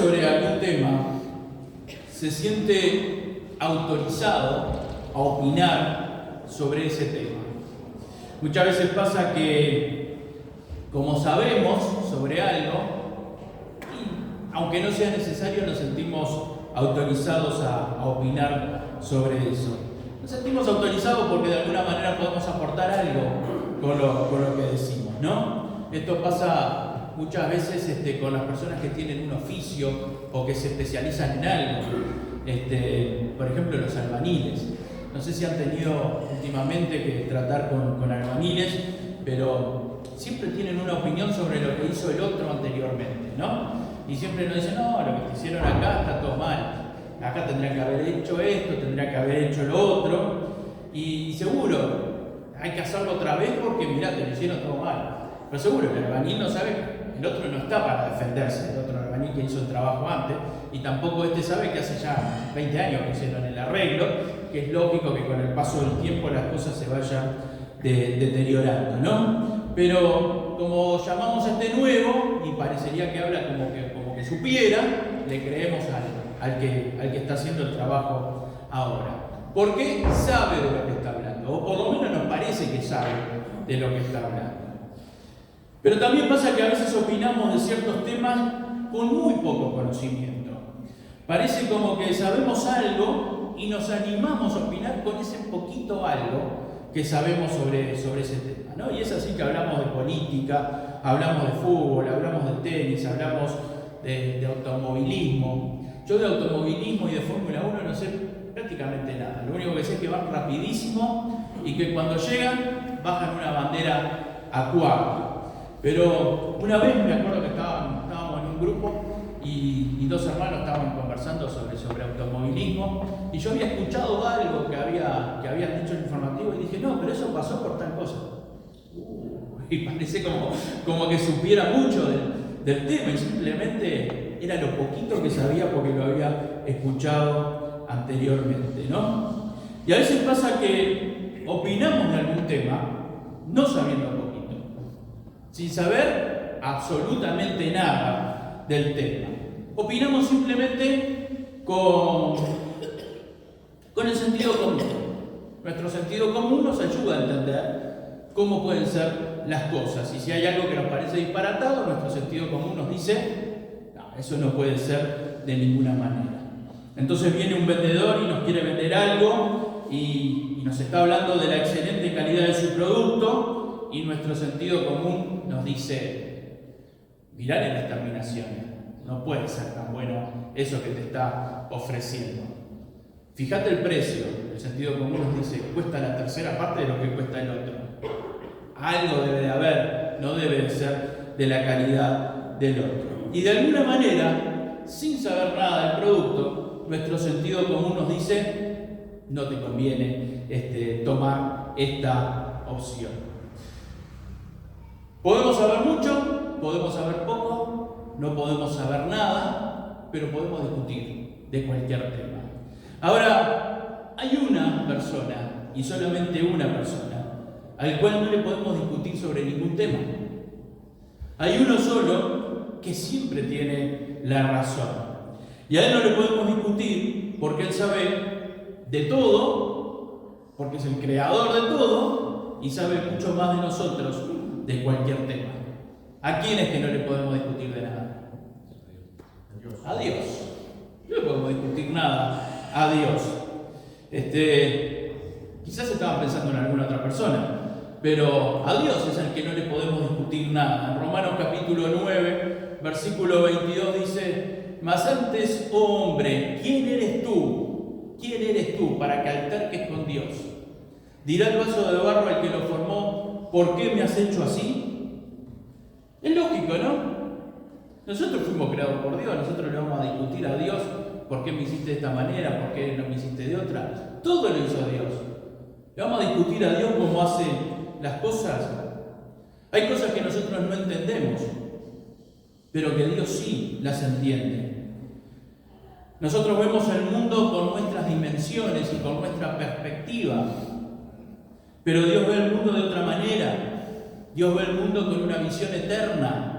sobre algún tema se siente autorizado a opinar sobre ese tema. Muchas veces pasa que, como sabemos sobre algo, aunque no sea necesario, nos sentimos autorizados a opinar sobre eso. Nos sentimos autorizados porque de alguna manera podemos aportar algo con lo que decimos, ¿no? Esto pasa muchas veces con las personas que tienen un oficio o que se especializan en algo. Por ejemplo, los albaniles. No sé si han tenido últimamente que tratar con albaniles, pero siempre tienen una opinión sobre lo que hizo el otro anteriormente, ¿no? Y siempre nos dicen, no, lo que hicieron acá está todo mal. Acá tendrían que haber hecho esto, tendrían que haber hecho lo otro. Y seguro, hay que hacerlo otra vez porque, mirá, te lo hicieron todo mal. Pero seguro, el albañil no sabe, el otro no está para defenderse, el otro albañil que hizo el trabajo antes, y tampoco sabe que hace ya 20 años que hicieron el arreglo, que es lógico que con el paso del tiempo las cosas se vayan deteriorando, ¿no? Pero como llamamos a este nuevo, y parecería que habla como que supiera, le creemos al que está haciendo el trabajo ahora. Porque sabe de lo que está hablando, o por lo menos nos parece que sabe de lo que está hablando. Pero también pasa que a veces opinamos de ciertos temas con muy poco conocimiento. Parece como que sabemos algo y nos animamos a opinar con ese poquito algo que sabemos sobre ese tema, ¿no? Y es así que hablamos de política, hablamos de fútbol, hablamos de tenis, hablamos de automovilismo. Yo de automovilismo y de Fórmula 1 no sé prácticamente nada. Lo único que sé es que van rapidísimo y que cuando llegan bajan una bandera acuaria. Pero una vez me acuerdo que estábamos en un grupo y dos hermanos estaban conversando sobre automovilismo y yo había escuchado algo que habían dicho en el informativo y dije, no, pero eso pasó por tal cosa. Y parece como que supiera mucho del tema y simplemente era lo poquito que sabía porque lo había escuchado anteriormente, ¿no? Y a veces pasa que opinamos de algún tema no sabiendo poquito, sin saber absolutamente nada del tema. Opinamos simplemente con el sentido común. Nuestro sentido común nos ayuda a entender cómo pueden ser las cosas. Y si hay algo que nos parece disparatado, nuestro sentido común nos dice, no, eso no puede ser de ninguna manera. Entonces viene un vendedor y nos quiere vender algo y nos está hablando de la excelente calidad de su producto y nuestro sentido común nos dice, mirá las terminaciones, no puede ser tan bueno eso que te está ofreciendo. Fíjate el precio, el sentido común nos dice, cuesta la tercera parte de lo que cuesta el otro. Algo debe de haber, no debe de ser de la calidad del otro. Y de alguna manera, sin saber nada del producto, nuestro sentido común nos dice, no te conviene tomar esta opción. Podemos saber mucho, podemos saber poco, no podemos saber nada, pero podemos discutir de cualquier tema. Ahora, hay una persona, y solamente una persona, al cual no le podemos discutir sobre ningún tema. Hay uno solo que siempre tiene la razón. Y a él no le podemos discutir porque él sabe de todo, porque es el creador de todo y sabe mucho más de nosotros de cualquier tema. ¿A quién es que no le podemos discutir de nada? A Dios. No le podemos discutir nada a Dios. Quizás estaban pensando en alguna otra persona, pero a Dios es el que no le podemos discutir nada. En Romanos capítulo 9, versículo 22 dice, mas antes, oh hombre, ¿quién eres tú? ¿Quién eres tú para que alterques con Dios? Dirá el vaso de barro al que lo formó, ¿por qué me has hecho así? Es lógico, ¿no? Nosotros fuimos creados por Dios, nosotros le vamos a discutir a Dios, ¿por qué me hiciste de esta manera? ¿Por qué no me hiciste de otra? Todo lo hizo Dios. Le vamos a discutir a Dios cómo hace las cosas. Hay cosas que nosotros no entendemos, pero que Dios sí las entiende. Nosotros vemos el mundo con nuestras dimensiones y con nuestra perspectiva, pero Dios ve el mundo de otra manera. Dios ve el mundo con una visión eterna.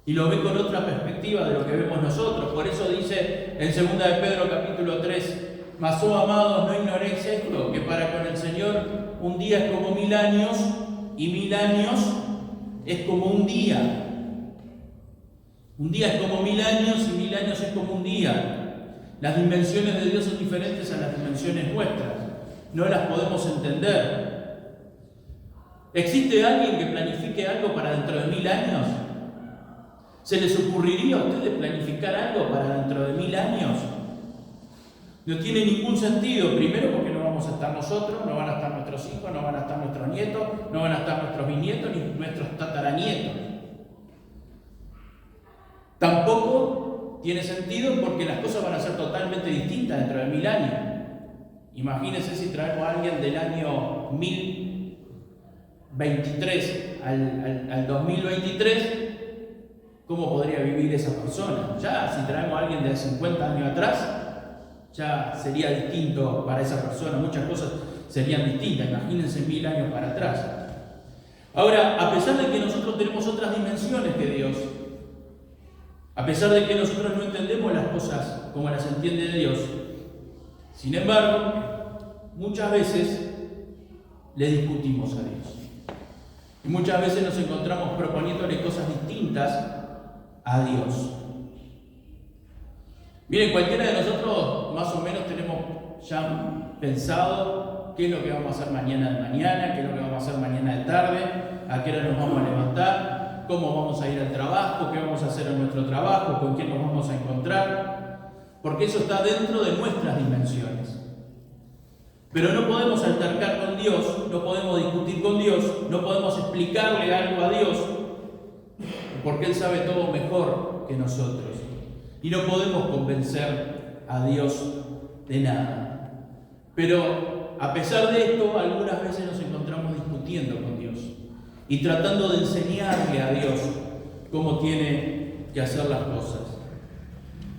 y lo ve con otra perspectiva de lo que vemos nosotros. Por eso dice en 2 de Pedro capítulo 3, mas oh amados, no ignoréis esto, que para con el Señor un día es como 1000 años, y 1000 años es como un día. Un día es como 1000 años, y 1000 años es como un día. Las dimensiones de Dios son diferentes a las dimensiones nuestras. No las podemos entender. ¿Existe alguien que planifique algo para dentro de 1000 años? ¿Se les ocurriría a ustedes planificar algo para dentro de 1000 años? No tiene ningún sentido. Primero, porque no vamos a estar nosotros, no van a estar nuestros hijos, no van a estar nuestros nietos, no van a estar nuestros bisnietos ni nuestros tataranietos. Tampoco tiene sentido porque las cosas van a ser totalmente distintas dentro de 1000 años. Imagínense si traemos a alguien del año 1023 al 2023, ¿cómo podría vivir esa persona? Ya si traemos a alguien de 50 años atrás, ya sería distinto para esa persona, muchas cosas serían distintas. Imagínense 1000 años para atrás. Ahora, a pesar de que nosotros tenemos otras dimensiones que Dios, a pesar de que nosotros no entendemos las cosas como las entiende Dios, sin embargo, muchas veces le discutimos a Dios. Y muchas veces nos encontramos proponiéndole cosas distintas a Dios. Miren, cualquiera de nosotros más o menos tenemos ya pensado qué es lo que vamos a hacer mañana de mañana, qué es lo que vamos a hacer mañana de tarde, a qué hora nos vamos a levantar, cómo vamos a ir al trabajo, qué vamos a hacer en nuestro trabajo, con quién nos vamos a encontrar, porque eso está dentro de nuestras dimensiones. Pero no podemos altercar con Dios, no podemos discutir con Dios, no podemos explicarle algo a Dios, porque Él sabe todo mejor que nosotros. Y no podemos convencer a Dios de nada. Pero a pesar de esto, algunas veces nos encontramos discutiendo con Dios y tratando de enseñarle a Dios cómo tiene que hacer las cosas.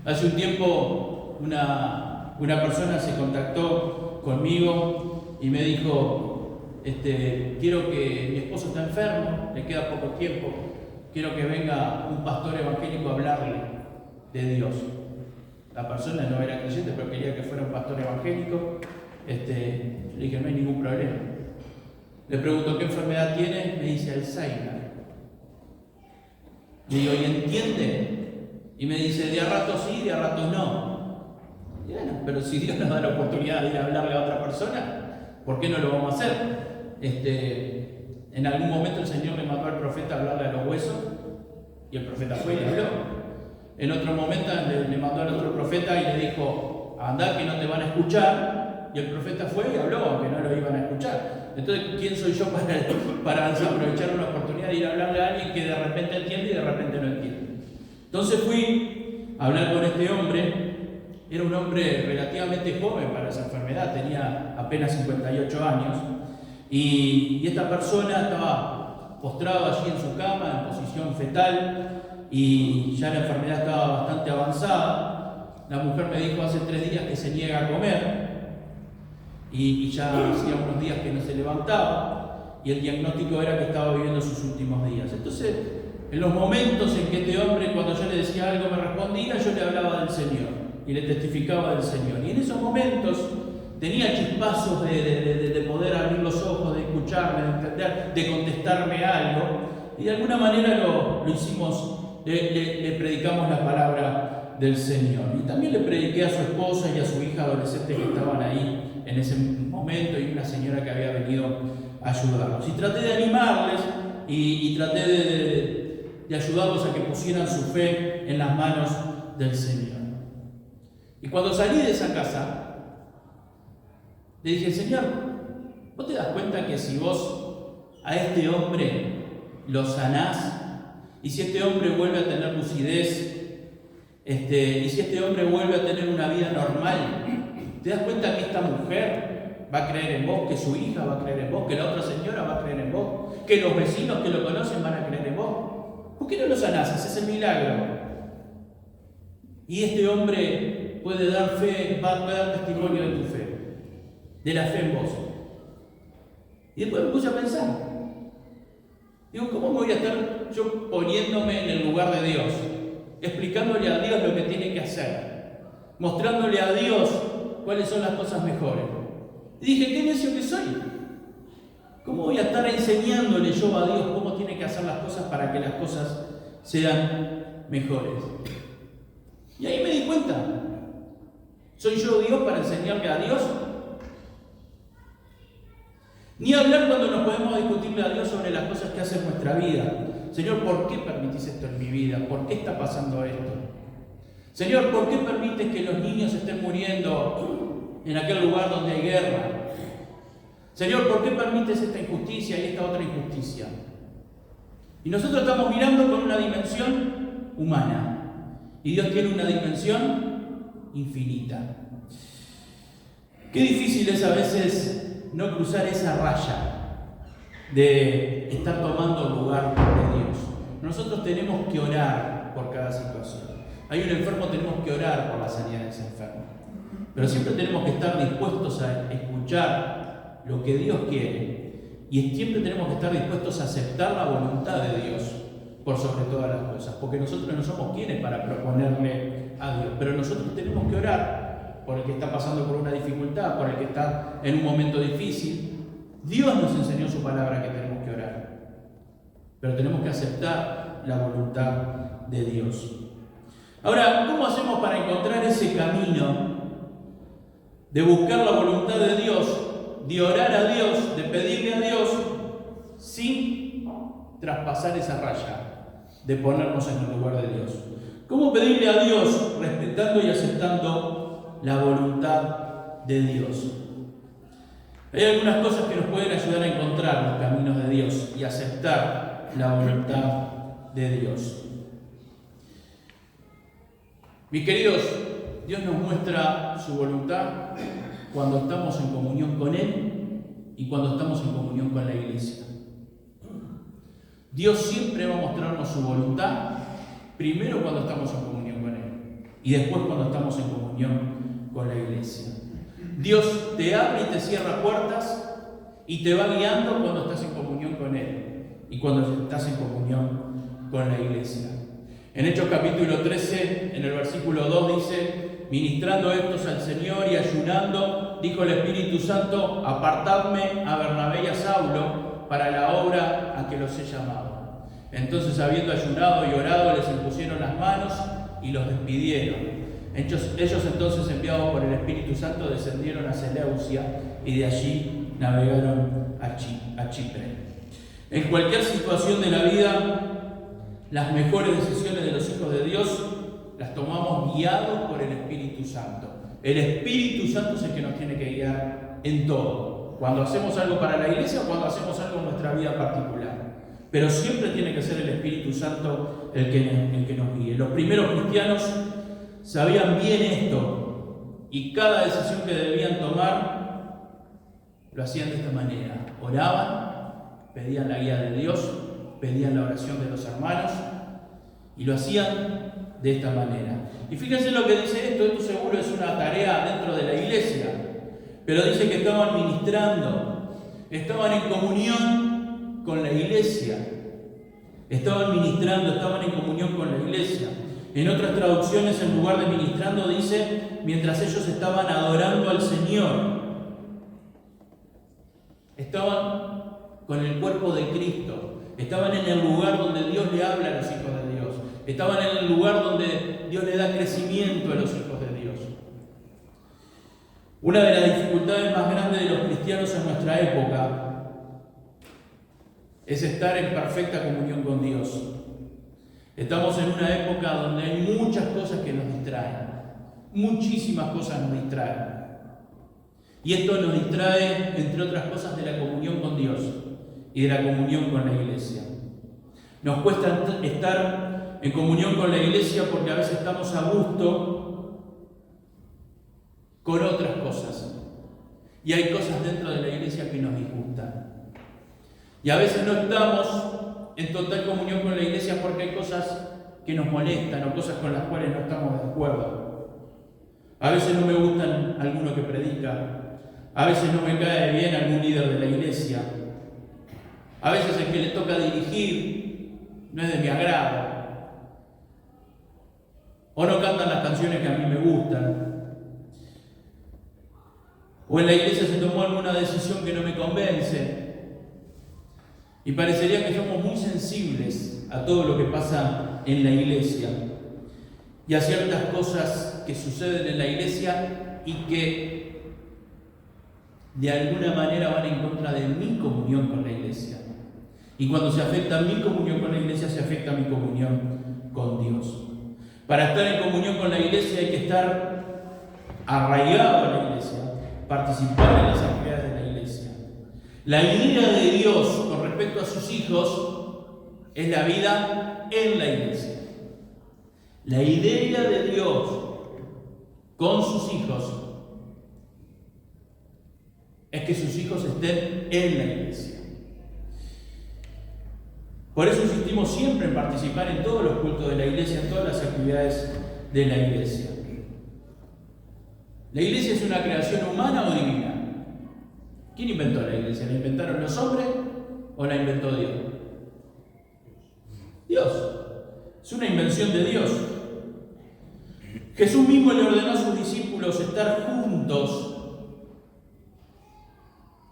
Hace un tiempo una persona se contactó conmigo y me dijo, quiero que mi esposo está enfermo, le queda poco tiempo, quiero que venga un pastor evangélico a hablarle de Dios. La persona no era creyente, pero quería que fuera un pastor evangélico. Le dije, no hay ningún problema. Le pregunto, ¿qué enfermedad tiene? Me dice Alzheimer. Le digo, ¿y entiende? Y me dice, de a ratos sí, de a ratos no. Y bueno, pero si Dios nos da la oportunidad de ir a hablarle a otra persona, ¿por qué no lo vamos a hacer? En algún momento el Señor le mandó al profeta a hablarle a los huesos, y el profeta fue y le habló. En otro momento le mandó al otro profeta y le dijo, andá que no te van a escuchar, y el profeta fue y habló, aunque no lo iban a escuchar. Entonces, ¿quién soy yo para aprovechar una oportunidad de ir a hablarle a alguien que de repente entiende y de repente no entiende? Entonces fui a hablar con este hombre. Era un hombre relativamente joven para esa enfermedad, tenía apenas 58 años, y esta persona estaba postrado allí en su cama, en posición fetal, y ya la enfermedad estaba bastante avanzada. La mujer me dijo hace 3 días que se niega a comer, y ya hacía unos días que no se levantaba, y el diagnóstico era que estaba viviendo sus últimos días. Entonces, en los momentos en que este hombre, cuando yo le decía algo, me respondía, yo le hablaba del Señor y le testificaba del Señor. Y en esos momentos tenía chispazos de poder abrir los ojos, de escucharme, de entender, de contestarme algo, y de alguna manera lo hicimos. Le predicamos la palabra del Señor. Y también le prediqué a su esposa y a su hija adolescente que estaban ahí en ese momento, y una señora que había venido a ayudarlos. Y traté de animarles y traté de ayudarlos a que pusieran su fe en las manos del Señor. Y cuando salí de esa casa, le dije, Señor, ¿vos te das cuenta que si vos a este hombre lo sanás, y si este hombre vuelve a tener lucidez, y si este hombre vuelve a tener una vida normal, ¿te das cuenta que esta mujer va a creer en vos, que su hija va a creer en vos, que la otra señora va a creer en vos, que los vecinos que lo conocen van a creer en vos? ¿Por qué no lo sanás? Haces el milagro. Y este hombre puede dar fe, va a dar testimonio de tu fe, de la fe en vos. Y después me puse a pensar. Digo, ¿cómo me voy a estar yo poniéndome en el lugar de Dios, explicándole a Dios lo que tiene que hacer, mostrándole a Dios cuáles son las cosas mejores. Y dije, qué necio que soy. ¿Cómo voy a estar enseñándole yo a Dios cómo tiene que hacer las cosas para que las cosas sean mejores? Y ahí me di cuenta, ¿soy yo Dios para enseñarle a Dios? Ni hablar cuando nos podemos discutirle a Dios sobre las cosas que hace en nuestra vida. Señor, ¿por qué permitís esto en mi vida? ¿Por qué está pasando esto? Señor, ¿por qué permites que los niños estén muriendo en aquel lugar donde hay guerra? Señor, ¿por qué permites esta injusticia y esta otra injusticia? Y nosotros estamos mirando con una dimensión humana. Y Dios tiene una dimensión infinita. Qué difícil es a veces no cruzar esa raya de estar tomando el lugar de Dios. Nosotros tenemos que orar por cada situación. Hay un enfermo, tenemos que orar por la sanidad de ese enfermo. Pero siempre tenemos que estar dispuestos a escuchar lo que Dios quiere. Y siempre tenemos que estar dispuestos a aceptar la voluntad de Dios por sobre todas las cosas. Porque nosotros no somos quienes para proponerle a Dios. Pero nosotros tenemos que orar por el que está pasando por una dificultad, por el que está en un momento difícil. Dios nos enseñó su palabra que tenemos que orar. Pero tenemos que aceptar la voluntad de Dios. Ahora, ¿cómo hacemos para encontrar ese camino de buscar la voluntad de Dios, de orar a Dios, de pedirle a Dios, sin traspasar esa raya, de ponernos en el lugar de Dios? ¿Cómo pedirle a Dios respetando y aceptando la voluntad de Dios? Hay algunas cosas que nos pueden ayudar a encontrar los caminos de Dios y aceptar la voluntad de Dios. Mis queridos, Dios nos muestra su voluntad cuando estamos en comunión con Él y cuando estamos en comunión con la iglesia. Dios siempre va a mostrarnos su voluntad, primero cuando estamos en comunión con Él y después cuando estamos en comunión con la iglesia. Dios te abre y te cierra puertas y te va guiando cuando estás en comunión con Él y cuando estás en comunión con la iglesia. En Hechos capítulo 13, en el versículo 2 dice: ministrando estos al Señor y ayunando, dijo el Espíritu Santo: apartadme a Bernabé y a Saulo para la obra a que los he llamado. Entonces, habiendo ayunado y orado, les impusieron las manos y los despidieron. Ellos entonces, enviados por el Espíritu Santo, descendieron a Seleucia y de allí navegaron a Chipre. En cualquier situación de la vida, las mejores decisiones de los hijos de Dios las tomamos guiados por el Espíritu Santo. El Espíritu Santo es el que nos tiene que guiar en todo. Cuando hacemos algo para la iglesia o cuando hacemos algo en nuestra vida particular. Pero siempre tiene que ser el Espíritu Santo el que nos guíe. Los primeros cristianos sabían bien esto y cada decisión que debían tomar lo hacían de esta manera. Oraban, pedían la guía de Dios, pedían la oración de los hermanos y lo hacían de esta manera. Y fíjense lo que dice esto seguro es una tarea dentro de la iglesia, pero dice que estaban ministrando, estaban en comunión con la iglesia, estaban ministrando, estaban en comunión con la iglesia. En otras traducciones, en lugar de ministrando, dice mientras ellos estaban adorando al Señor, estaban con el cuerpo de Cristo. Estaban en el lugar donde Dios le habla a los hijos de Dios. Estaban en el lugar donde Dios le da crecimiento a los hijos de Dios. Una de las dificultades más grandes de los cristianos en nuestra época es estar en perfecta comunión con Dios. Estamos en una época donde hay muchas cosas que nos distraen. Muchísimas cosas nos distraen. Y esto nos distrae, entre otras cosas, de la comunión con Dios y de la comunión con la iglesia. Nos cuesta estar en comunión con la iglesia porque a veces estamos a gusto con otras cosas. Y hay cosas dentro de la iglesia que nos disgustan. Y a veces no estamos en total comunión con la iglesia porque hay cosas que nos molestan o cosas con las cuales no estamos de acuerdo. A veces no me gustan alguno que predica. A veces no me cae bien algún líder de la iglesia. A veces el que le toca dirigir no es de mi agrado, o no cantan las canciones que a mí me gustan, o en la iglesia se tomó alguna decisión que no me convence, y parecería que somos muy sensibles a todo lo que pasa en la iglesia y a ciertas cosas que suceden en la iglesia y que de alguna manera van en contra de mi comunión con la iglesia. Y cuando se afecta mi comunión con la iglesia, se afecta mi comunión con Dios. Para estar en comunión con la iglesia hay que estar arraigado a la iglesia, participar en las actividades de la iglesia. La idea de Dios con respecto a sus hijos es la vida en la iglesia. La idea de Dios con sus hijos es que sus hijos estén en la iglesia. Por eso insistimos siempre en participar en todos los cultos de la iglesia, en todas las actividades de la iglesia. ¿La iglesia es una creación humana o divina? ¿Quién inventó la iglesia? ¿La inventaron los hombres o la inventó Dios? Dios. Es una invención de Dios. Jesús mismo le ordenó a sus discípulos estar juntos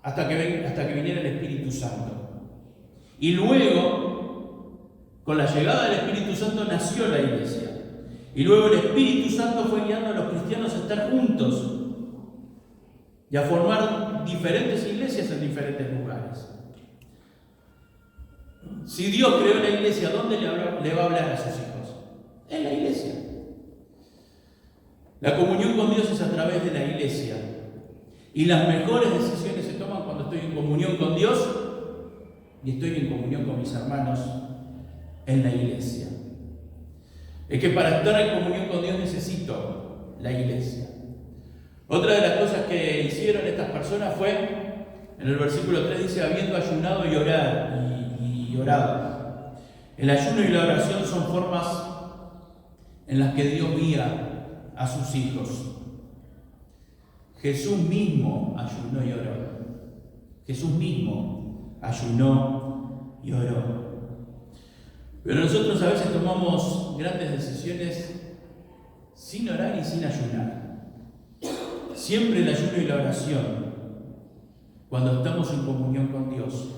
hasta que viniera el Espíritu Santo. Y luego, con la llegada del Espíritu Santo, nació la iglesia. Y luego el Espíritu Santo fue guiando a los cristianos a estar juntos y a formar diferentes iglesias en diferentes lugares. Si Dios creó la iglesia, ¿dónde le va a hablar a sus hijos? En la iglesia. La comunión con Dios es a través de la iglesia. Y las mejores decisiones se toman cuando estoy en comunión con Dios y estoy en comunión con mis hermanos en la iglesia. Es que para estar en comunión con Dios necesito la iglesia. Otra de las cosas que hicieron estas personas fue, en el versículo 3 dice, habiendo ayunado y orado. El ayuno y la oración son formas en las que Dios guía a sus hijos. Jesús mismo ayunó y oró. Jesús mismo ayunó y oró. Pero nosotros a veces tomamos grandes decisiones sin orar y sin ayunar. Siempre el ayuno y la oración, cuando estamos en comunión con Dios,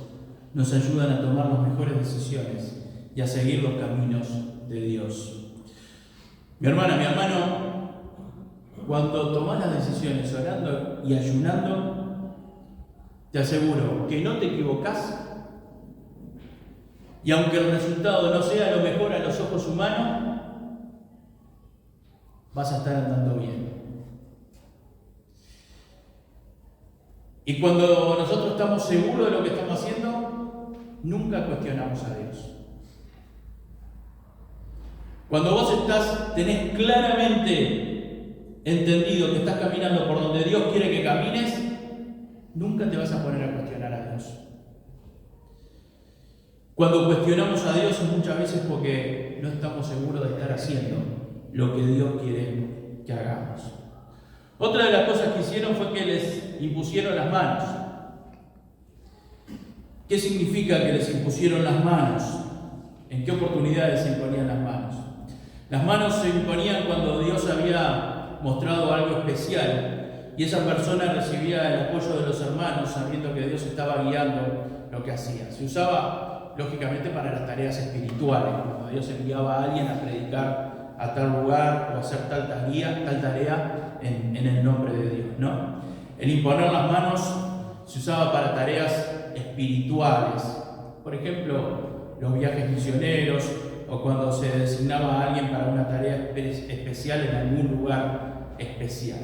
nos ayudan a tomar las mejores decisiones y a seguir los caminos de Dios. Mi hermana, mi hermano, cuando tomas las decisiones orando y ayunando, te aseguro que no te equivocás, y aunque el resultado no sea lo mejor a los ojos humanos, vas a estar andando bien. Y cuando nosotros estamos seguros de lo que estamos haciendo, nunca cuestionamos a Dios. Cuando vos tenés claramente entendido que estás caminando por donde Dios quiere que camines, nunca te vas a poner a cuestionar a Dios. Cuando cuestionamos a Dios es muchas veces porque no estamos seguros de estar haciendo lo que Dios quiere que hagamos. Otra de las cosas que hicieron fue que les impusieron las manos. ¿Qué significa que les impusieron las manos? ¿En qué oportunidades se imponían las manos? Las manos se imponían cuando Dios había mostrado algo especial y esa persona recibía el apoyo de los hermanos sabiendo que Dios estaba guiando lo que hacía. Se usaba, lógicamente, para las tareas espirituales, cuando Dios enviaba a alguien a predicar a tal lugar o a hacer tal tarea en el nombre de Dios, ¿no? El imponer las manos se usaba para tareas espirituales, por ejemplo, los viajes misioneros o cuando se designaba a alguien para una tarea especial en algún lugar especial.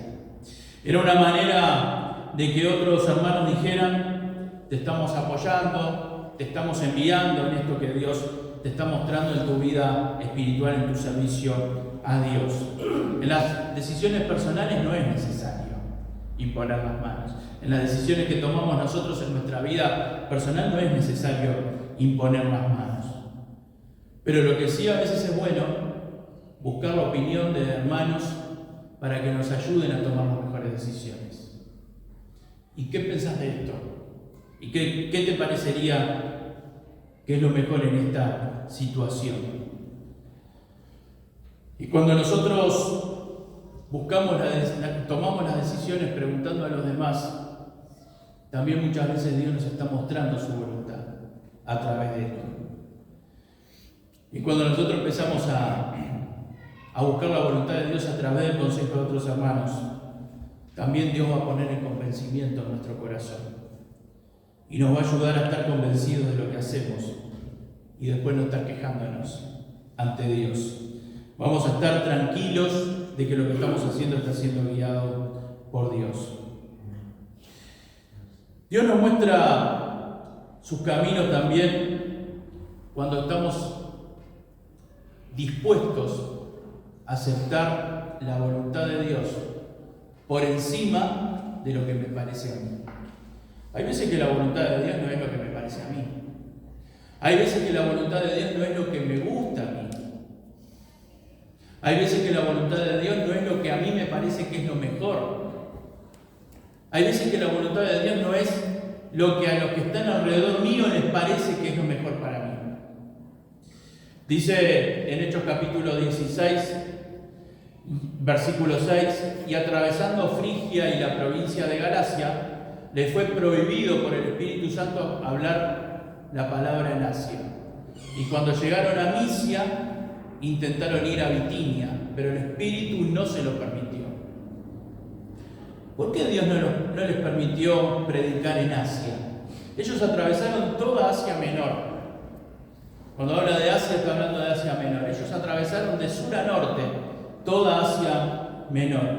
Era una manera de que otros hermanos dijeran: te estamos apoyando, te estamos enviando en esto que Dios te está mostrando en tu vida espiritual, en tu servicio a Dios. En las decisiones personales no es necesario imponer las manos. En las decisiones que tomamos nosotros en nuestra vida personal no es necesario imponer las manos. Pero lo que sí a veces es bueno, buscar la opinión de hermanos para que nos ayuden a tomar las mejores decisiones. ¿Y qué pensás de esto? ¿Y qué te parecería qué es lo mejor en esta situación. Y cuando nosotros tomamos las decisiones preguntando a los demás, también muchas veces Dios nos está mostrando su voluntad a través de esto. Y cuando nosotros empezamos a buscar la voluntad de Dios a través del consejo de otros hermanos, también Dios va a poner el convencimiento en nuestro corazón y nos va a ayudar a estar convencidos de lo que hacemos y después no estar quejándonos ante Dios. Vamos a estar tranquilos de que lo que estamos haciendo está siendo guiado por Dios. Dios nos muestra sus caminos también cuando estamos dispuestos a aceptar la voluntad de Dios por encima de lo que me parece a mí. Hay veces que la voluntad de Dios no es lo que me parece a mí. Hay veces que la voluntad de Dios no es lo que me gusta a mí. Hay veces que la voluntad de Dios no es lo que a mí me parece que es lo mejor. Hay veces que la voluntad de Dios no es lo que a los que están alrededor mío les parece que es lo mejor para mí. Dice en Hechos capítulo 16, versículo 6, y atravesando Frigia y la provincia de Galacia, les fue prohibido por el Espíritu Santo hablar la palabra en Asia. Y cuando llegaron a Misia, intentaron ir a Bitinia, pero el Espíritu no se lo permitió. ¿Por qué Dios no les permitió predicar en Asia? Ellos atravesaron toda Asia Menor. Cuando habla de Asia, está hablando de Asia Menor. Ellos atravesaron de sur a norte toda Asia Menor.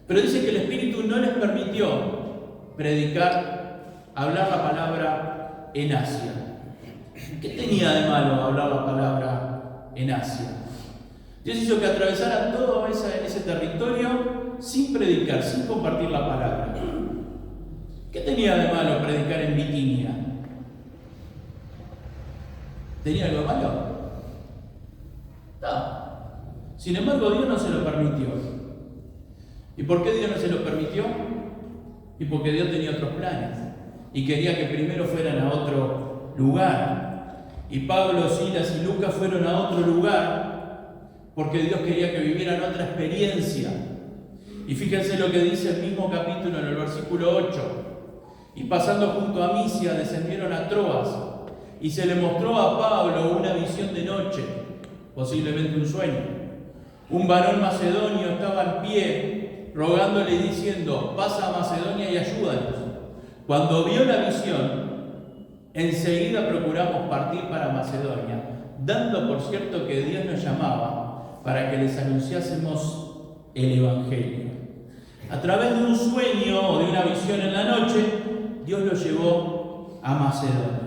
Pero dice que el Espíritu no les permitió predicar, hablar la palabra en Asia. ¿Qué tenía de malo hablar la palabra en Asia? Dios hizo que atravesaran todo ese territorio sin predicar, sin compartir la palabra. ¿Qué tenía de malo predicar en Bitinia? ¿Tenía algo malo? No. Sin embargo, Dios no se lo permitió. ¿Y por qué Dios no se lo permitió? Y porque Dios tenía otros planes y quería que primero fueran a otro lugar. Y Pablo, Silas y Lucas fueron a otro lugar porque Dios quería que vivieran otra experiencia. Y fíjense lo que dice el mismo capítulo en el versículo 8. Y pasando junto a Misia, descendieron a Troas, y se le mostró a Pablo una visión de noche, posiblemente un sueño. Un varón macedonio estaba en pie, rogándole y diciendo: pasa a Macedonia y ayúdanos. Cuando vio la visión, enseguida procuramos partir para Macedonia, dando por cierto que Dios nos llamaba para que les anunciásemos el Evangelio. A través de un sueño o de una visión en la noche, Dios lo llevó a Macedonia.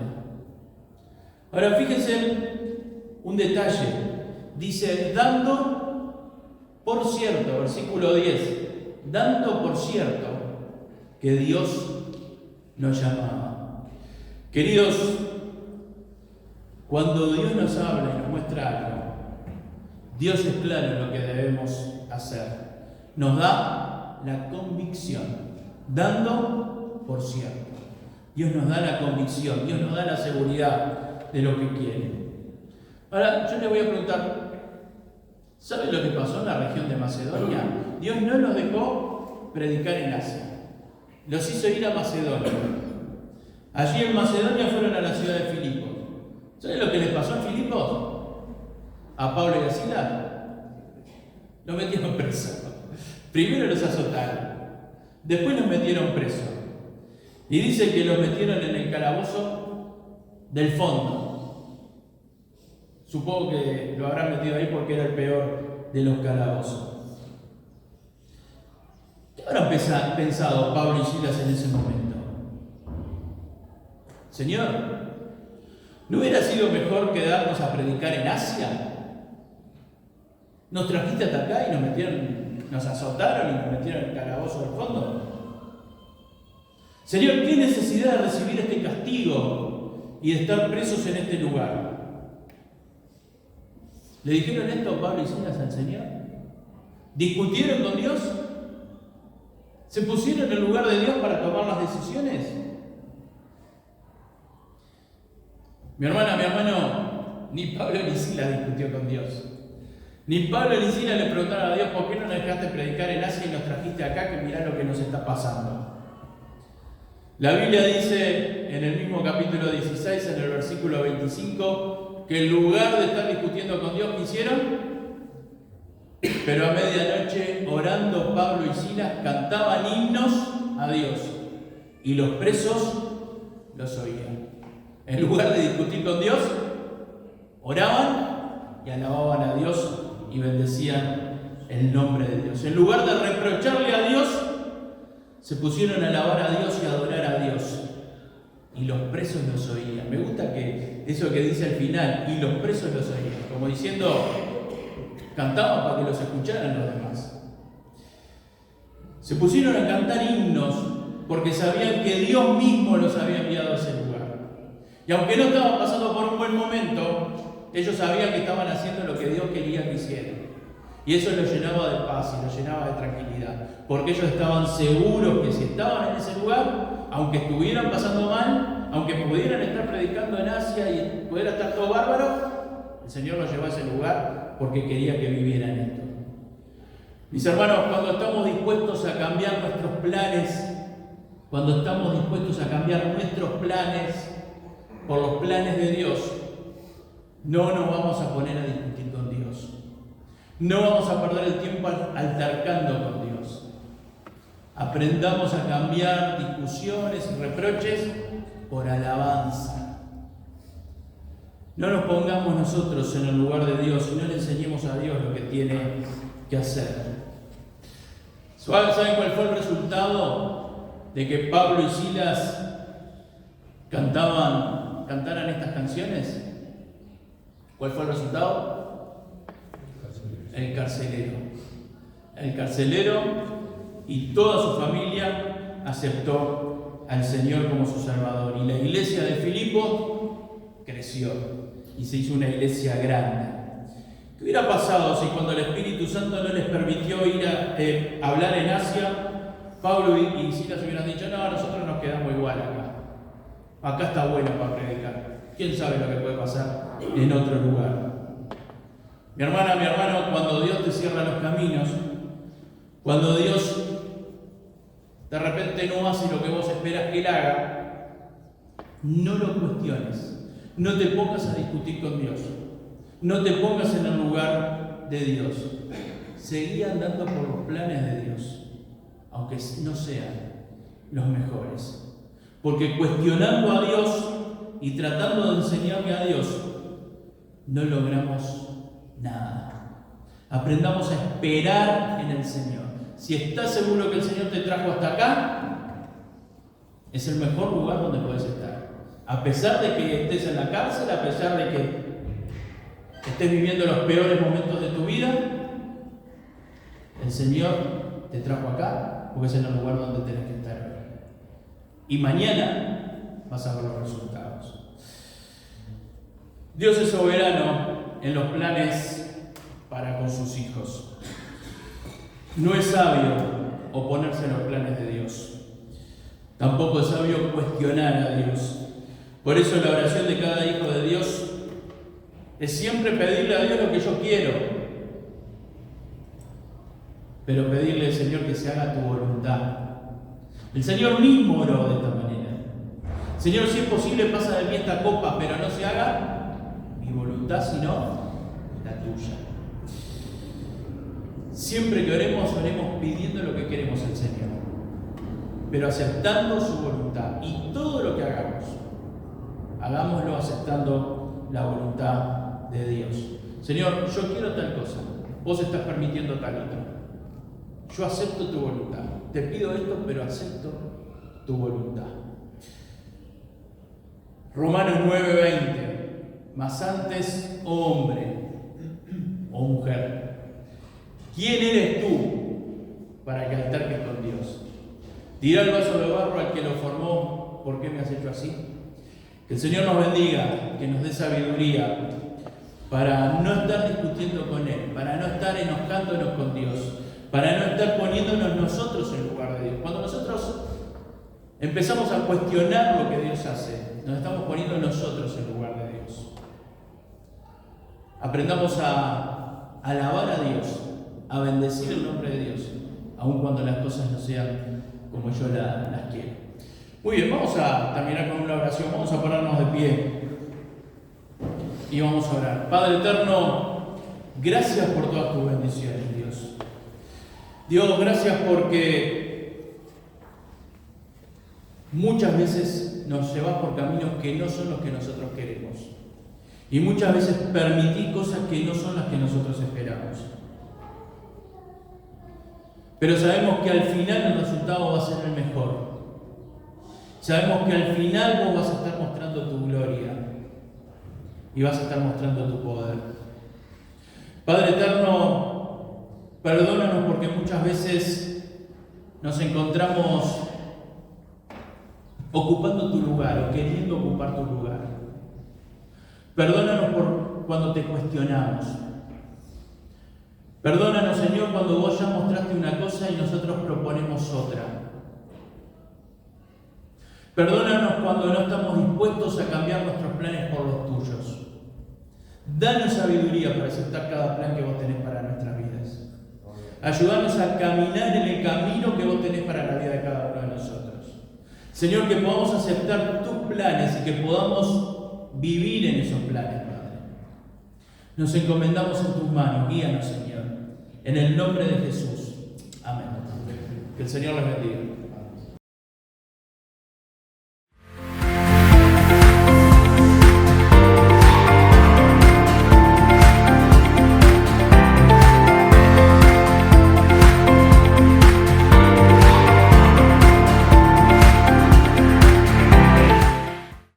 Ahora fíjense un detalle. Dice, dando por cierto, versículo 10, dando por cierto que Dios nos llamaba. Queridos, cuando Dios nos habla y nos muestra algo, Dios es claro en lo que debemos hacer. Nos da la convicción, dando por cierto. Dios nos da la convicción, Dios nos da la seguridad de lo que quiere. Ahora, yo les voy a preguntar, ¿saben lo que pasó en la región de Macedonia? Dios no los dejó predicar en Asia, los hizo ir a Macedonia. Allí en Macedonia fueron a la ciudad de Filipos. ¿Saben lo que les pasó en Filipos? A Pablo y a Silas los metieron presos. Primero los azotaron, después los metieron presos. Y dice que los metieron en el calabozo del fondo. Supongo que lo habrán metido ahí porque era el peor de los calabozos. ¿Qué habrán pensado Pablo y Silas en ese momento? Señor, ¿no hubiera sido mejor quedarnos a predicar en Asia? Nos trajiste hasta acá y nos azotaron y nos metieron en el calabozo del fondo. Señor, ¿qué necesidad de recibir este castigo y de estar presos en este lugar? ¿Le dijeron esto a Pablo y Silas al Señor? ¿Discutieron con Dios? ¿Se pusieron en el lugar de Dios para tomar las decisiones? Mi hermana, mi hermano, ni Pablo ni Silas discutió con Dios. Ni Pablo ni Silas le preguntaron a Dios, ¿por qué no nos dejaste predicar en Asia y nos trajiste acá, que mirá lo que nos está pasando? La Biblia dice en el mismo capítulo 16, en el versículo 25, que en lugar de estar discutiendo con Dios, ¿qué hicieron? Pero a medianoche, orando Pablo y Silas, cantaban himnos a Dios y los presos los oían. En lugar de discutir con Dios, oraban y alababan a Dios y bendecían el nombre de Dios. En lugar de reprocharle a Dios, se pusieron a alabar a Dios y a adorar a Dios. Y los presos los oían. Me gusta que eso que dice al final, y los presos los oían, como diciendo, cantaban para que los escucharan los demás. Se pusieron a cantar himnos porque sabían que Dios mismo los había enviado a ese lugar. Y aunque no estaban pasando por un buen momento, ellos sabían que estaban haciendo lo que Dios quería que hicieran. Y eso los llenaba de paz y los llenaba de tranquilidad. Porque ellos estaban seguros que si estaban en ese lugar, aunque estuvieran pasando mal, aunque pudieran estar predicando en Asia y pudiera estar todo bárbaro, el Señor los llevó a ese lugar porque quería que vivieran esto. Mis hermanos, cuando estamos dispuestos a cambiar nuestros planes, cuando estamos dispuestos a cambiar nuestros planes por los planes de Dios, no nos vamos a poner a discutir con Dios. No vamos a perder el tiempo altercando con Dios. Aprendamos a cambiar discusiones y reproches por alabanza. No nos pongamos nosotros en el lugar de Dios y no le enseñemos a Dios lo que tiene que hacer. ¿Saben cuál fue el resultado de que Pablo y Silas cantaran estas canciones? ¿Cuál fue el resultado? El carcelero. El carcelero y toda su familia aceptó al Señor como su Salvador. Y la iglesia de Filipos creció y se hizo una iglesia grande. ¿Qué hubiera pasado si cuando el Espíritu Santo no les permitió ir a hablar en Asia, Pablo y Silas hubieran dicho, no, nosotros nos quedamos igual acá. Acá está bueno para predicar. ¿Quién sabe lo que puede pasar en otro lugar? Mi hermana, mi hermano, cuando Dios te cierra los caminos, cuando Dios de repente no hace lo que vos esperas que Él haga, no lo cuestiones. No te pongas a discutir con Dios. No te pongas en el lugar de Dios. Seguí andando por los planes de Dios, aunque no sean los mejores. Porque cuestionando a Dios y tratando de enseñarle a Dios, no logramos nada. Aprendamos a esperar en el Señor. Si estás seguro que el Señor te trajo hasta acá, es el mejor lugar donde puedes estar. A pesar de que estés en la cárcel, a pesar de que estés viviendo los peores momentos de tu vida, el Señor te trajo acá porque es en el lugar donde tenés que estar hoy. Y mañana vas a ver los resultados. Dios es soberano en los planes para con sus hijos. No es sabio oponerse a los planes de Dios. Tampoco es sabio cuestionar a Dios. Por eso la oración de cada hijo de Dios es siempre pedirle a Dios lo que yo quiero, pero pedirle al Señor que se haga tu voluntad. El Señor mismo oró de esta manera. Señor, si es posible, pasa de mí esta copa, pero no se haga mi voluntad, sino la tuya. Siempre que oremos pidiendo lo que queremos al Señor, pero aceptando su voluntad. Y todo lo que hagamos, hagámoslo aceptando la voluntad de Dios. Señor, yo quiero tal cosa, vos estás permitiendo tal otra. Yo acepto tu voluntad. Te pido esto, pero acepto tu voluntad. Romanos 9:20. Mas antes, oh hombre, oh mujer, ¿quién eres tú para que alterques con Dios? Dirá el vaso de barro al que lo formó, ¿por qué me has hecho así? Que el Señor nos bendiga, que nos dé sabiduría para no estar discutiendo con Él, para no estar enojándonos con Dios, para no estar poniéndonos nosotros en lugar de Dios. Cuando nosotros empezamos a cuestionar lo que Dios hace, nos estamos poniendo nosotros en lugar de Dios. Aprendamos a alabar a Dios, a bendecir el nombre de Dios, aun cuando las cosas no sean como yo las quiero. Muy bien, vamos a terminar con una oración. Vamos a ponernos de pie y vamos a orar. Padre eterno, gracias por todas tus bendiciones, Dios. Dios, gracias porque muchas veces nos llevas por caminos que no son los que nosotros queremos. Y muchas veces permitís cosas que no son las que nosotros esperamos. Pero sabemos que al final el resultado va a ser el mejor. Sabemos que al final vos vas a estar mostrando tu gloria y vas a estar mostrando tu poder. Padre eterno, perdónanos porque muchas veces nos encontramos ocupando tu lugar o queriendo ocupar tu lugar. Perdónanos por cuando te cuestionamos. Perdónanos, Señor, cuando vos ya mostraste una cosa y nosotros proponemos otra. Perdónanos cuando no estamos dispuestos a cambiar nuestros planes por los tuyos. Danos sabiduría para aceptar cada plan que vos tenés para nuestras vidas. Ayúdanos a caminar en el camino que vos tenés para la vida de cada uno de nosotros. Señor, que podamos aceptar tus planes y que podamos vivir en esos planes, Padre. Nos encomendamos en tus manos. Guíanos, Señor. En el nombre de Jesús. Amén. Que el Señor les bendiga.